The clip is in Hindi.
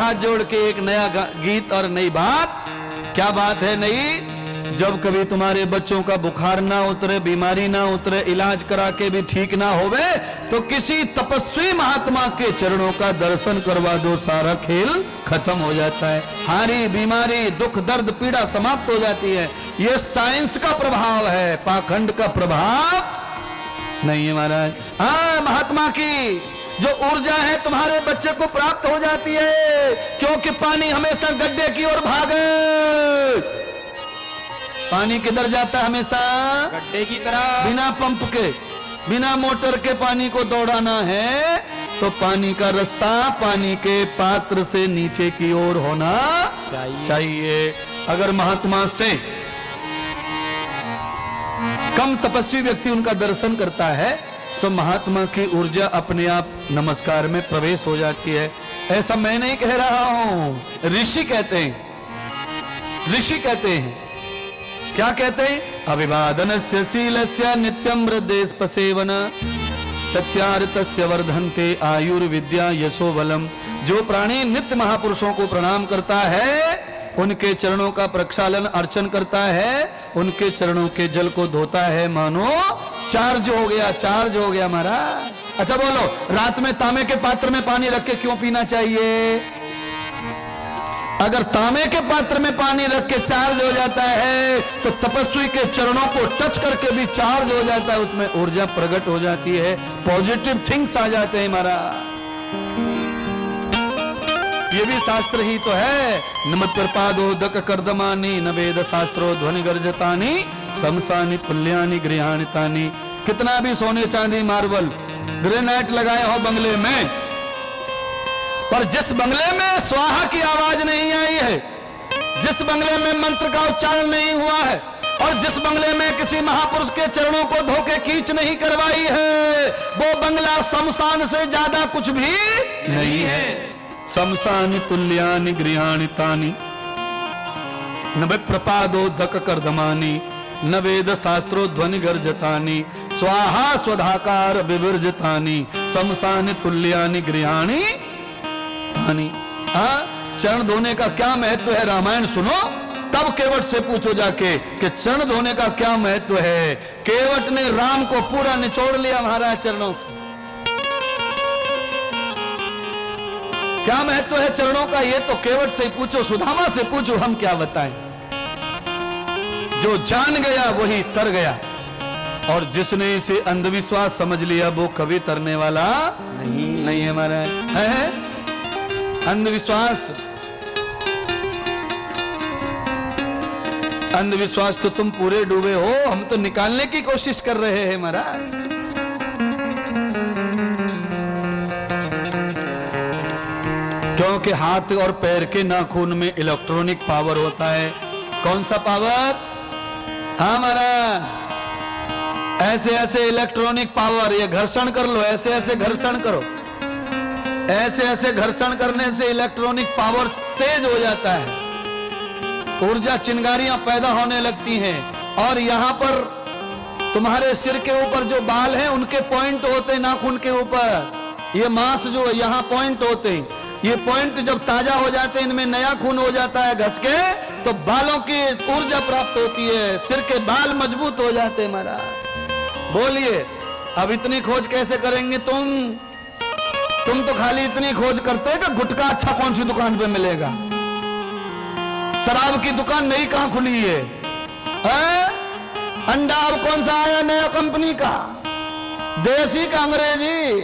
हाथ जोड़ के एक नया गीत और नई बात। क्या बात है नई? जब कभी तुम्हारे बच्चों का बुखार ना उतरे, बीमारी ना उतरे, इलाज करा के भी ठीक ना होवे, तो किसी तपस्वी महात्मा के चरणों का दर्शन करवा दो, सारा खेल खत्म हो जाता है। हारी बीमारी, दुख दर्द पीड़ा समाप्त हो जाती है। यह साइंस का प्रभाव है, पाखंड का प्रभाव नहीं है महाराज। हाँ, महात्मा की जो ऊर्जा है तुम्हारे बच्चे को प्राप्त हो जाती है, क्योंकि पानी हमेशा गड्ढे की ओर भागे। पानी किधर जाता है? हमेशा गड्ढे की तरह। बिना पंप के, बिना मोटर के पानी को दौड़ाना है तो पानी का रास्ता पानी के पात्र से नीचे की ओर होना चाहिए। अगर महात्मा से कम तपस्वी व्यक्ति उनका दर्शन करता है तो महात्मा की ऊर्जा अपने आप नमस्कार में प्रवेश हो जाती है। ऐसा मैं नहीं कह रहा हूं, ऋषि कहते हैं। ऋषि कहते हैं, क्या कहते हैं? अभिवादनस्य शीलस्य नित्यं वृद्धेस्पसेवन सत्यार्तस्य वर्धन्ते आयुर्विद्या यशो बलम। जो प्राणी नित्य महापुरुषों को प्रणाम करता है, उनके चरणों का प्रक्षालन अर्चन करता है, उनके चरणों के जल को धोता है, मानो चार्ज हो गया, चार्ज हो गया महाराज। अच्छा बोलो, रात में तांबे के पात्र में पानी रख के क्यों पीना चाहिए? अगर तांबे के पात्र में पानी रख के चार्ज हो जाता है तो तपस्वी के चरणों को टच करके भी चार्ज हो जाता है, उसमें ऊर्जा प्रकट हो जाती है, पॉजिटिव थिंग्स आ जाते हैं महाराज। ये भी शास्त्र ही तो है। नमत्प्रपादोदक कर्दमानि न वेद शास्त्रो ध्वनि गर्जतानि समसानि पुल्यानि गृहाणितानि। कितना भी सोने चांदी मार्बल ग्रेनाइट लगाए हो बंगले में, पर जिस बंगले में स्वाहा की आवाज नहीं आई है, जिस बंगले में मंत्र का उच्चारण नहीं हुआ है, और जिस बंगले में किसी महापुरुष के चरणों को धोके कीच नहीं करवाई है, वो बंगला शमशान से ज्यादा कुछ भी नहीं है। शमशानि तुल्यानि गृहाणितानि न विप्रपादोदक कर्दमानि न वेद शास्त्रो ध्वनि गर्जतानि स्वाहा स्वधाकार विवर्जतानि शमशानि तुल्यानि गृहाणि। चरण धोने का क्या महत्व है? रामायण सुनो, तब केवट से पूछो जाके कि चरण धोने का क्या महत्व है। केवट ने राम को पूरा निचोड़ लिया महाराज चरणों से। क्या महत्व है चरणों का? ये तो केवट से पूछो, सुदामा से पूछो, हम क्या बताएं। जो जान गया वही तर गया, और जिसने इसे अंधविश्वास समझ लिया वो कभी तरने वाला नहीं है महाराज। है अंधविश्वास, अंधविश्वास तो तुम पूरे डूबे हो, हम तो निकालने की कोशिश कर रहे हैं महाराज। क्योंकि हाथ और पैर के नाखून में इलेक्ट्रॉनिक पावर होता है। कौन सा पावर? हाँ महाराज, ऐसे ऐसे इलेक्ट्रॉनिक पावर, ये घर्षण कर लो, ऐसे ऐसे घर्षण करो, ऐसे ऐसे घर्षण करने से इलेक्ट्रॉनिक पावर तेज हो जाता है, ऊर्जा चिंगारियां पैदा होने लगती हैं। और यहां पर तुम्हारे सिर के ऊपर जो बाल हैं उनके पॉइंट होते हैं नाखून के ऊपर, ये मांस जो है यहाँ पॉइंट होते हैं, ये पॉइंट जब ताजा हो जाते हैं, इनमें नया खून हो जाता है घस के, तो बालों की ऊर्जा प्राप्त होती है, सिर के बाल मजबूत हो जाते हैं महाराज। बोलिए, अब इतनी खोज कैसे करेंगे तुम तो खाली इतनी खोज करते हैं कि गुटखा अच्छा कौन सी दुकान पे मिलेगा, शराब की दुकान नई कहां खुली है, अंडा अब कौन सा आया नया कंपनी का, देसी का अंग्रेजी।